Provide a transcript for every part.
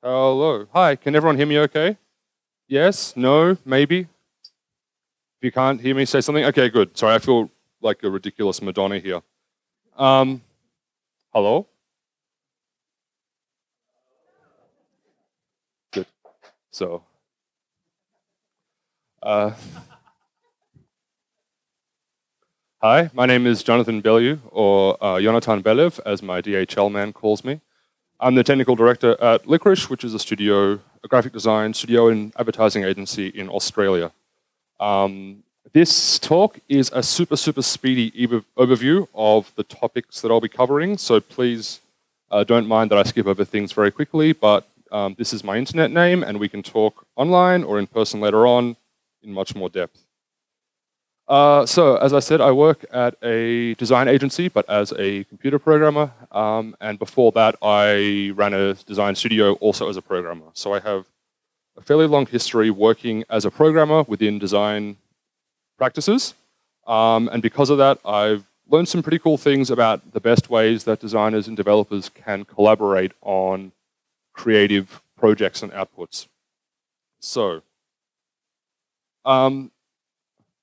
Hello. Hi, can everyone hear me okay? Yes? No? Maybe? If you can't hear me, say something. Okay, good. Sorry, I feel like a ridiculous Madonna here. Um, Hello? Good. So, uh, hi, my name is Jonathan Bellew, or Jonathon Bellew, as my DHL man calls me. I'm the technical director at Licorice, which is a graphic design studio and advertising agency in Australia. Um, this talk is a super speedy overview of the topics that I'll be covering, so please don't mind that I skip over things very quickly, but this is my internet name and we can talk online or in person later on in much more depth. So, as I said, I work at a design agency, but as a computer programmer, and before that I ran a design studio also as a programmer. So I have a fairly long history working as a programmer within design practices. And because of that, I've learned some pretty cool things about the best ways that designers and developers can collaborate on creative projects and outputs. So,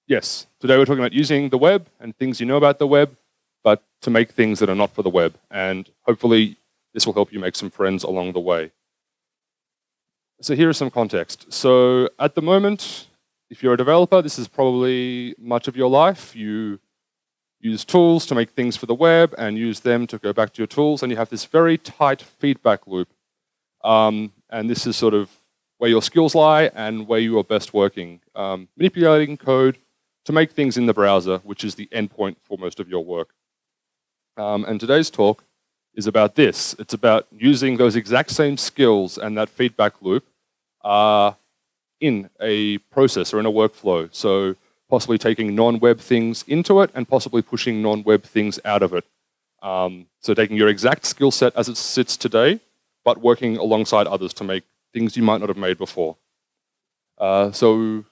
yes, today we're talking about using the web and things you know about the web, but to make things that are not for the web. And hopefully this will help you make some friends along the way. So here is some context. So at the moment, if you're a developer, this is probably much of your life. You use tools to make things for the web and use them to go back to your tools, and you have this very tight feedback loop. And this is sort of where your skills lie and where you are best working. Manipulating code to make things in the browser, which is the endpoint for most of your work. And today's talk is about this. It's about using those exact same skills and that feedback loop in a process or in a workflow. So possibly taking non-web things into it and possibly pushing non-web things out of it. So taking your exact skill set as it sits today, but working alongside others to make things you might not have made before. So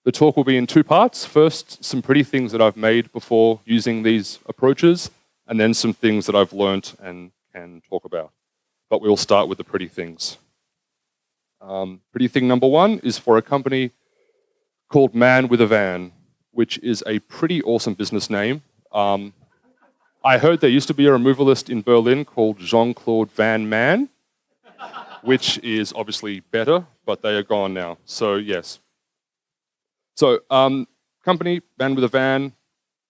the talk will be in two parts. First, some pretty things that I've made before using these approaches, and then some things that I've learnt and can talk about. But we'll start with the pretty things. Pretty thing number one is for a company called Man with a Van, which is a pretty awesome business name. I heard there used to be a removalist in Berlin called Jean-Claude Van Man, which is obviously better, but they are gone now. So yes. So company, Man with a Van,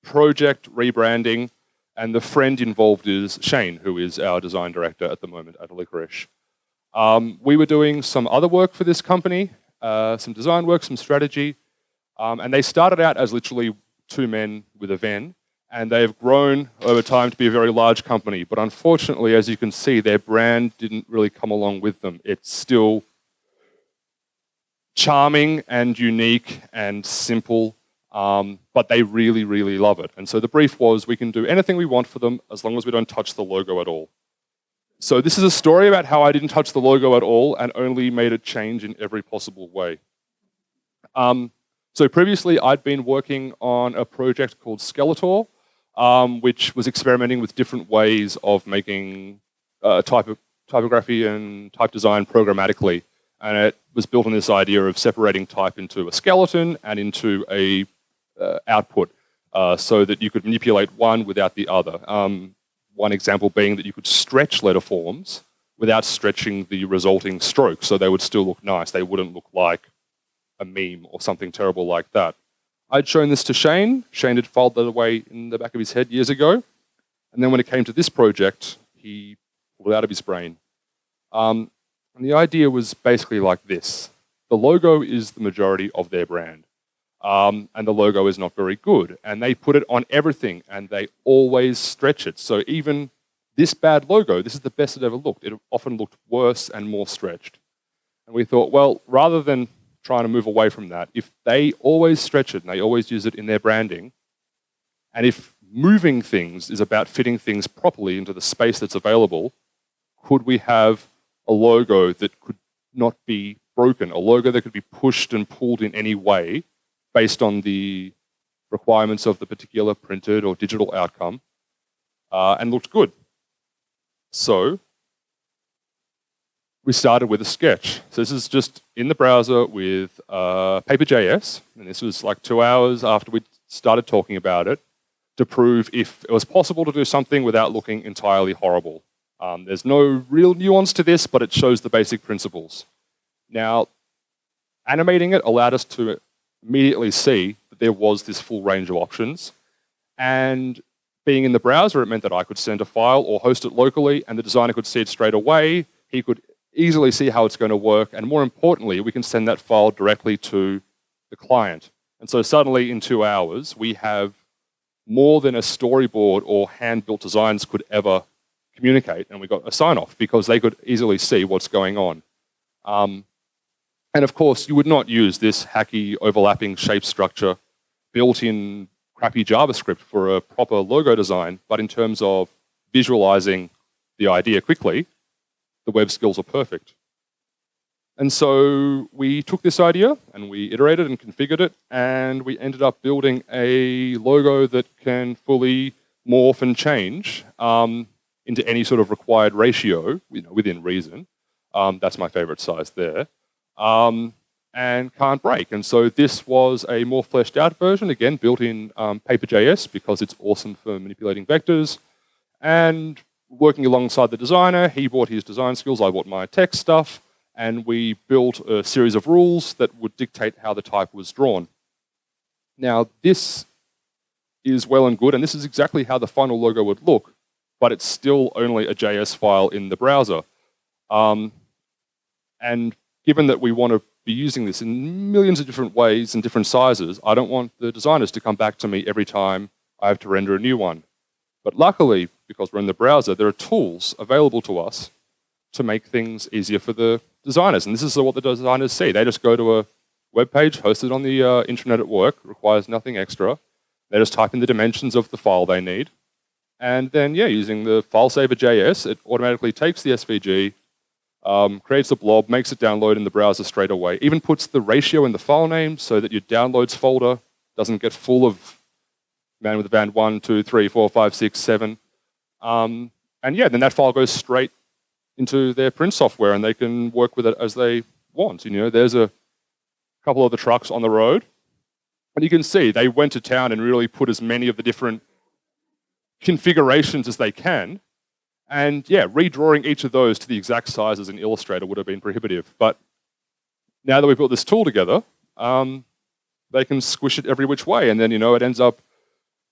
project rebranding, and the friend involved is Shane, who is our design director at the moment at Licorice. We were doing some other work for this company, some design work, some strategy, and they started out as literally two men with a van, and they have grown over time to be a very large company. But unfortunately, as you can see, their brand didn't really come along with them. It's still charming and unique and simple, but they really love it. And so the brief was, we can do anything we want for them as long as we don't touch the logo at all. So this is a story about how I didn't touch the logo at all and only made it change in every possible way. So previously I'd been working on a project called Skeletor, which was experimenting with different ways of making typography and type design programmatically. And it was built on this idea of separating type into a skeleton and into a output so that you could manipulate one without the other. One example being that you could stretch letter forms without stretching the resulting strokes, so they would still look nice. They wouldn't look like a meme or something terrible like that. I'd shown this to Shane. Shane had filed that away in the back of his head years ago. And then when it came to this project, he pulled it out of his brain. And the idea was basically like this. The logo is the majority of their brand. And the logo is not very good. And they put it on everything, and they always stretch it. So even this bad logo, this is the best it ever looked. It often looked worse and more stretched. And we thought, well, rather than trying to move away from that, if they always stretch it and they always use it in their branding, and if moving things is about fitting things properly into the space that's available, could we have a logo that could not be broken, a logo that could be pushed and pulled in any way based on the requirements of the particular printed or digital outcome, and looked good. So we started with a sketch. So this is just in the browser with paper.js, and this was like 2 hours after we started talking about it, to prove if it was possible to do something without looking entirely horrible. There's no real nuance to this, but it shows the basic principles. Now, animating it allowed us to immediately see that there was this full range of options. And being in the browser, it meant that I could send a file or host it locally, and the designer could see it straight away. He could easily see how it's going to work. And more importantly, we can send that file directly to the client. And so suddenly, in 2 hours, we have more than a storyboard or hand-built designs could ever communicate. And we got a sign-off because they could easily see what's going on. And of course, you would not use this hacky overlapping shape structure built in crappy JavaScript for a proper logo design, but in terms of visualizing the idea quickly, the web skills are perfect. And so we took this idea and we iterated and configured it, and we ended up building a logo that can fully morph and change into any sort of required ratio, within reason. That's my favorite size there. And can't break. And so this was a more fleshed out version, again, built in paper.js because it's awesome for manipulating vectors. And working alongside the designer, he brought his design skills, I brought my tech stuff, and we built a series of rules that would dictate how the type was drawn. Now, this is well and good, and this is exactly how the final logo would look, but it's still only a JS file in the browser. And given that we want to be using this in millions of different ways and different sizes, I don't want the designers to come back to me every time I have to render a new one. But luckily, because we're in the browser, there are tools available to us to make things easier for the designers. And this is what the designers see. They just go to a web page hosted on the intranet at work, requires nothing extra. They just type in the dimensions of the file they need. And then, using the filesaver.js, it automatically takes the SVG, creates a blob, makes it download in the browser straight away, even puts the ratio in the file name so that your downloads folder doesn't get full of man with a band 1, 2, 3, 4, 5, 6, 7. And then that file goes straight into their print software and they can work with it as they want. There's a couple of the trucks on the road, and you can see they went to town and really put as many of the different configurations as they can. And redrawing each of those to the exact sizes in Illustrator would have been prohibitive. But now that we've put this tool together, they can squish it every which way. And then, it ends up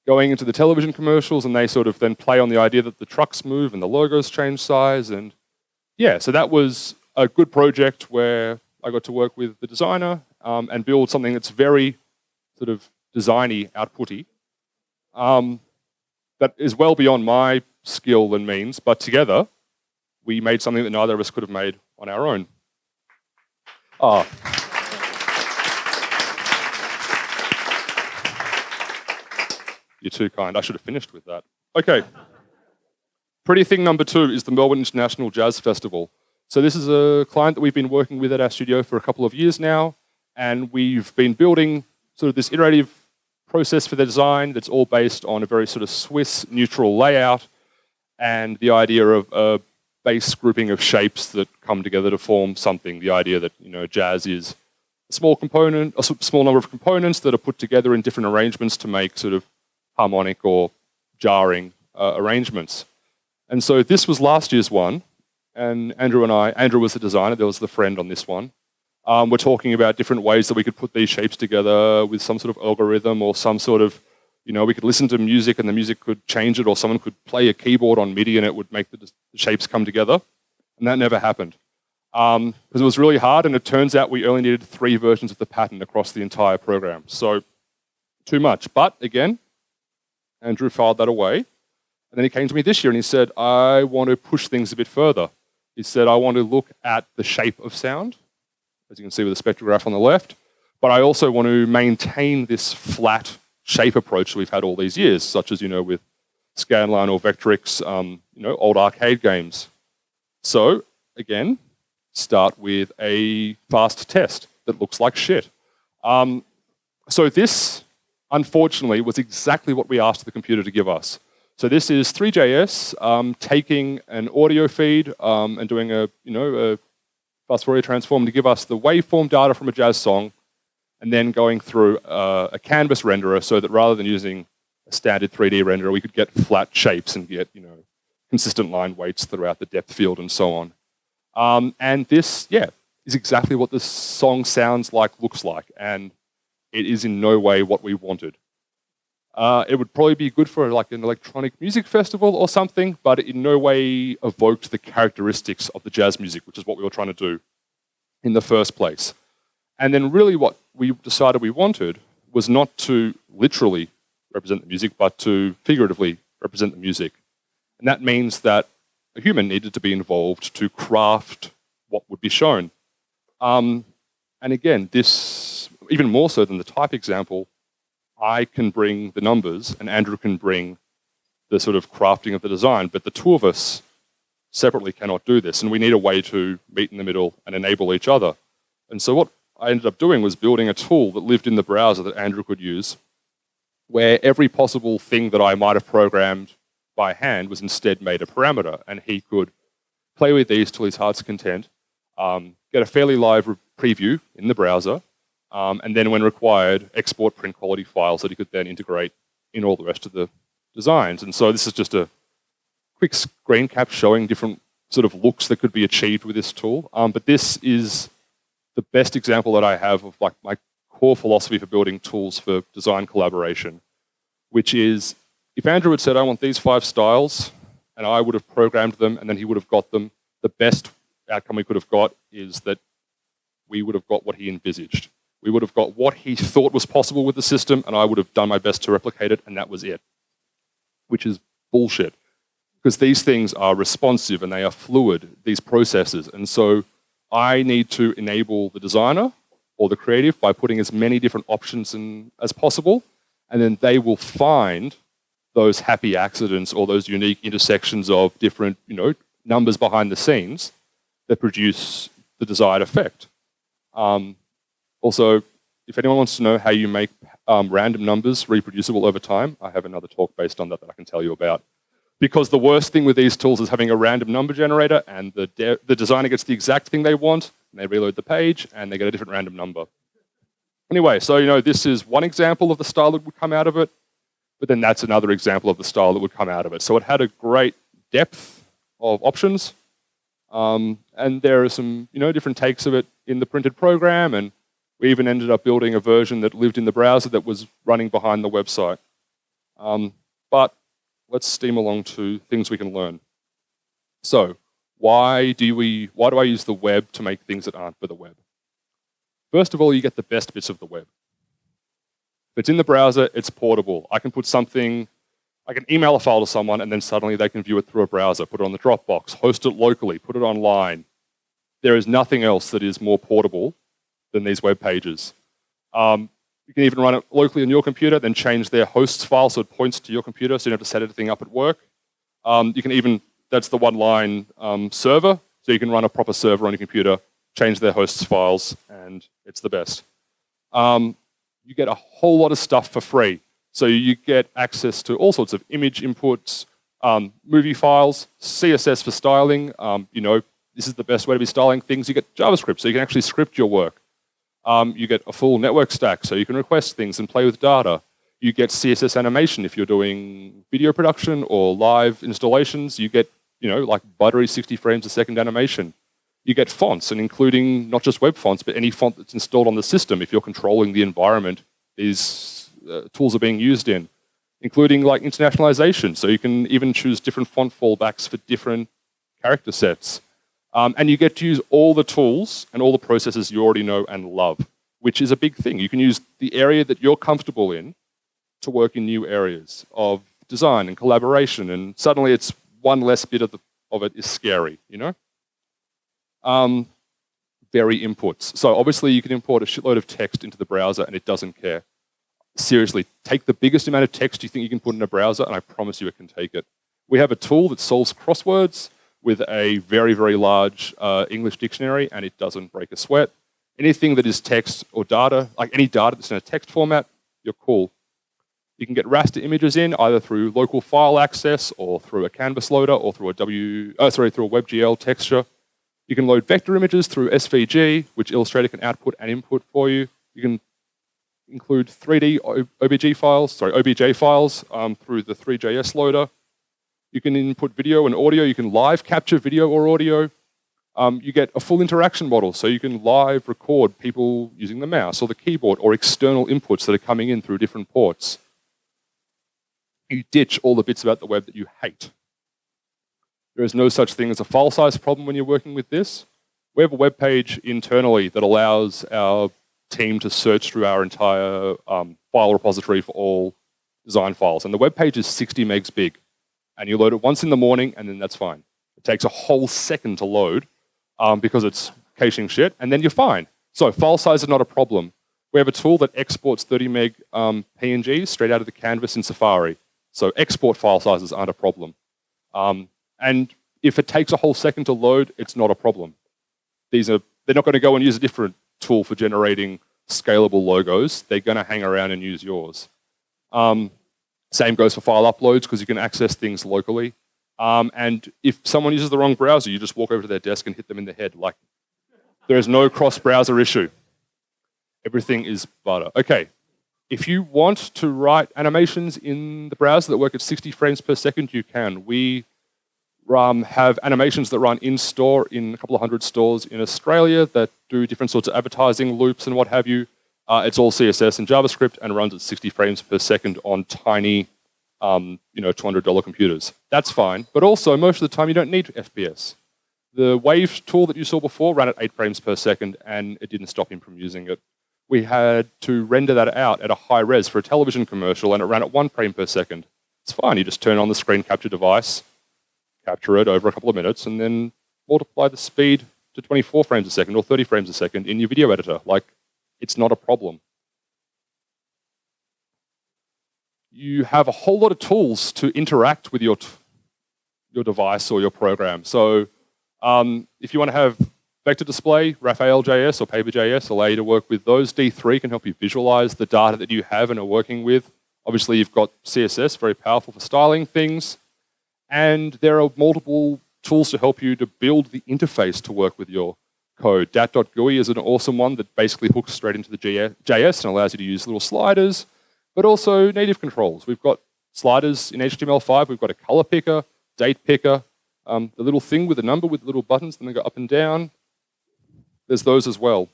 going into the television commercials, and they sort of then play on the idea that the trucks move and the logos change size. And so that was a good project where I got to work with the designer and build something that's very sort of designy, outputty. That is well beyond my skill and means, but together we made something that neither of us could have made on our own. You're too kind. I should have finished with that. Okay. Pretty thing number 2 is the Melbourne International Jazz Festival. So this is a client that we've been working with at our studio for a couple of years now, and we've been building sort of this iterative process for the design that's all based on a very sort of Swiss neutral layout and the idea of a base grouping of shapes that come together to form something. The idea that, jazz is a small number of components that are put together in different arrangements to make sort of harmonic or jarring arrangements. And so this was last year's one, and Andrew was the designer, there was the friend on this one. We're talking about different ways that we could put these shapes together with some sort of algorithm or some sort of, we could listen to music and the music could change it, or someone could play a keyboard on MIDI and it would make the shapes come together. And that never happened. Because it was really hard, and it turns out we only needed 3 versions of the pattern across the entire program. So, too much. But again, Andrew filed that away. And then he came to me this year and he said, I want to push things a bit further. He said, I want to look at the shape of sound, as you can see with the spectrograph on the left, but I also want to maintain this flat shape approach that we've had all these years, such as, with Scanline or Vectrix, old arcade games. So, again, start with a fast test that looks like shit. So this, unfortunately, was exactly what we asked the computer to give us. So this is Three.js taking an audio feed and doing a bus Fourier transform to give us the waveform data from a jazz song, and then going through a canvas renderer so that rather than using a standard 3D renderer, we could get flat shapes and get consistent line weights throughout the depth field and so on. And this, is exactly what the song sounds like, looks like, and it is in no way what we wanted. It would probably be good for like an electronic music festival or something, but it in no way evoked the characteristics of the jazz music, which is what we were trying to do in the first place. And then really what we decided we wanted was not to literally represent the music, but to figuratively represent the music. And that means that a human needed to be involved to craft what would be shown. And again, this, even more so than the type example, I can bring the numbers and Andrew can bring the sort of crafting of the design, but the two of us separately cannot do this, and we need a way to meet in the middle and enable each other. And so what I ended up doing was building a tool that lived in the browser that Andrew could use, where every possible thing that I might have programmed by hand was instead made a parameter, and he could play with these till his heart's content, get a fairly live preview in the browser, and then when required, export print quality files that he could then integrate in all the rest of the designs. And so this is just a quick screen cap showing different sort of looks that could be achieved with this tool. But this is the best example that I have of like my core philosophy for building tools for design collaboration, which is if Andrew had said, I want these 5 styles, and I would have programmed them, and then he would have got them, the best outcome we could have got is that we would have got what he envisaged. We would have got what he thought was possible with the system, and I would have done my best to replicate it, and that was it. Which is bullshit. Because these things are responsive and they are fluid, these processes. And so I need to enable the designer or the creative by putting as many different options in as possible, and then they will find those happy accidents or those unique intersections of different, numbers behind the scenes that produce the desired effect. Also, if anyone wants to know how you make random numbers reproducible over time, I have another talk based on that I can tell you about. Because the worst thing with these tools is having a random number generator and the designer gets the exact thing they want, and they reload the page, and they get a different random number. Anyway, so this is one example of the style that would come out of it, but then that's another example of the style that would come out of it. So it had a great depth of options, and there are some different takes of it in the printed program, and we even ended up building a version that lived in the browser that was running behind the website. But let's steam along to things we can learn. So why do I use the web to make things that aren't for the web? First of all, you get the best bits of the web. If it's in the browser, it's portable. I can email a file to someone and then suddenly they can view it through a browser, put it on the Dropbox, host it locally, put it online. There is nothing else that is more portable than these web pages. You can even run it locally on your computer, then change their hosts file so it points to your computer so you don't have to set anything up at work. You can even, that's the one-line server, so you can run a proper server on your computer, change their hosts files, and it's the best. You get a whole lot of stuff for free. So you get access to all sorts of image inputs, movie files, CSS for styling. This is the best way to be styling things. You get JavaScript, so you can actually script your work. You get a full network stack, so you can request things and play with data. You get CSS animation if you're doing video production or live installations. You get, like buttery 60 frames a second animation. You get fonts, and including not just web fonts, but any font that's installed on the system if you're controlling the environment these tools are being used in, including like internationalization. So you can even choose different font fallbacks for different character sets. And you get to use all the tools and all the processes you already know and love, which is a big thing. You can use the area that you're comfortable in to work in new areas of design and collaboration, and suddenly it's one less bit of it is scary, Very inputs. So obviously you can import a shitload of text into the browser and it doesn't care. Seriously, take the biggest amount of text you think you can put in a browser and I promise you it can take it. We have a tool that solves crosswords with a very, very large English dictionary, and it doesn't break a sweat. Anything that is text or data, like any data that's in a text format, you're cool. You can get raster images in either through local file access or through a canvas loader or through a WebGL texture. You can load vector images through SVG, which Illustrator can output and input for you. You can include 3D OBJ files through the 3JS loader. You can input video and audio. You can live capture video or audio. You get a full interaction model, so you can live record people using the mouse or the keyboard or external inputs that are coming in through different ports. You ditch all the bits about the web that you hate. There is no such thing as a file size problem when you're working with this. We have a web page internally that allows our team to search through our entire file repository for all design files. And the web page is 60 megs big. And you load it once in the morning, and then that's fine. It takes a whole second to load because it's caching shit, and then you're fine. So file size is not a problem. We have a tool that exports 30 meg PNGs straight out of the canvas in Safari. So export file sizes aren't a problem. And if it takes a whole second to load, it's not a problem. They're not going to go and use a different tool for generating scalable logos. They're going to hang around and use yours. Same goes for file uploads because you can access things locally. And if someone uses the wrong browser, you just walk over to their desk and hit them in the head. Like, there is no cross-browser issue. Everything is butter. Okay, if you want to write animations in the browser that work at 60 frames per second, you can. We have animations that run in-store in a couple of hundred stores in Australia that do different sorts of advertising loops and what have you. It's all CSS and JavaScript and runs at 60 frames per second on tiny, $200 computers. That's fine, but also most of the time you don't need FPS. The Wave tool that you saw before ran at 8 frames per second and it didn't stop him from using it. We had to render that out at a high res for a television commercial and it ran at 1 frame per second. It's fine, you just turn on the screen capture device, capture it over a couple of minutes, and then multiply the speed to 24 frames a second or 30 frames a second in your video editor. Like, it's not a problem. You have a whole lot of tools to interact with your device or your program. So if you want to have vector display, Raphael.js or Paper.js allow you to work with those. D3 can help you visualize the data that you have and are working with. Obviously, you've got CSS, very powerful for styling things. And there are multiple tools to help you to build the interface to work with your code. Dat.GUI is an awesome one that basically hooks straight into the JS and allows you to use little sliders, but also native controls. We've got sliders in HTML5. We've got a color picker, date picker, the little thing with a number with little buttons, then they go up and down. There's those as well.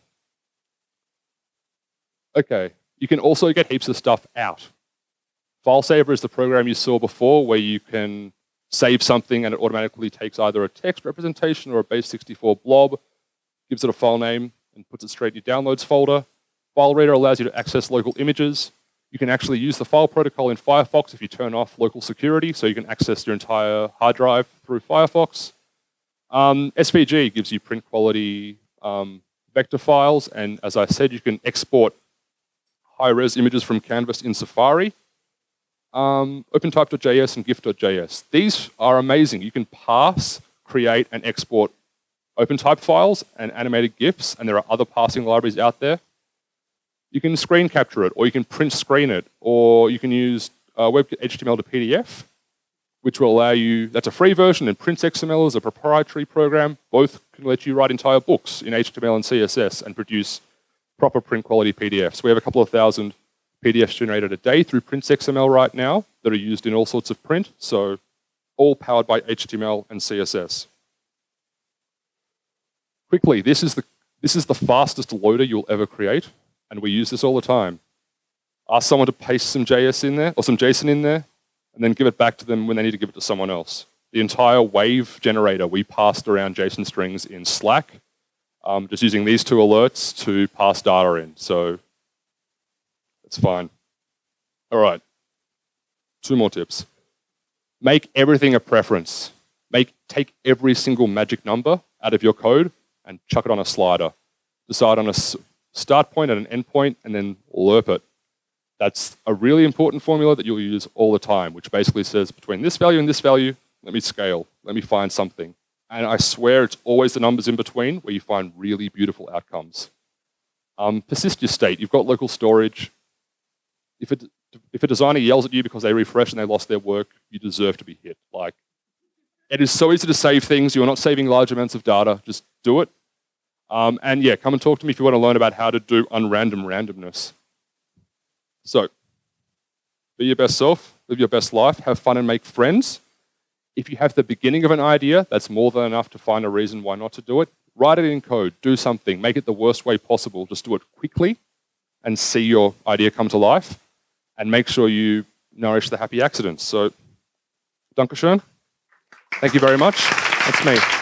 Okay, you can also get heaps of stuff out. FileSaver is the program you saw before where you can save something and it automatically takes either a text representation or a base64 blob, gives it a file name and puts it straight in your downloads folder. File Reader allows you to access local images. You can actually use the file protocol in Firefox if you turn off local security, so you can access your entire hard drive through Firefox. SVG gives you print quality vector files, and as I said, you can export high-res images from Canvas in Safari. OpenType.js and GIF.js. These are amazing. You can parse, create, and export OpenType files and animated GIFs, and there are other parsing libraries out there. You can screen capture it, or you can print screen it, or you can use WebKit HTML to PDF, which will allow you, that's a free version, and Prints XML is a proprietary program. Both can let you write entire books in HTML and CSS and produce proper print quality PDFs. We have a couple of thousand PDFs generated a day through Prints XML right now that are used in all sorts of print, so all powered by HTML and CSS. Quickly, this is the fastest loader you'll ever create, and we use this all the time. Ask someone to paste some JS in there, or some JSON in there, and then give it back to them when they need to give it to someone else. The entire Wave generator, we passed around JSON strings in Slack, just using these two alerts to pass data in, so it's fine. All right, 2 more tips. Make everything a preference. Take every single magic number out of your code and chuck it on a slider. Decide on a start point and an end point, and then lerp it. That's a really important formula that you'll use all the time, which basically says between this value and this value, let me scale, let me find something. And I swear it's always the numbers in between where you find really beautiful outcomes. Persist your state. You've got local storage. If a designer yells at you because they refresh and they lost their work, you deserve to be hit. Like, It is so easy to save things. You're not saving large amounts of data. Just do it. And yeah, come and talk to me if you want to learn about how to do unrandom randomness. So, be your best self, live your best life, have fun and make friends. If you have the beginning of an idea, that's more than enough to find a reason why not to do it. Write it in code, do something, make it the worst way possible. Just do it quickly and see your idea come to life. And make sure you nourish the happy accidents. So, Dankeschön. Thank you very much. That's me.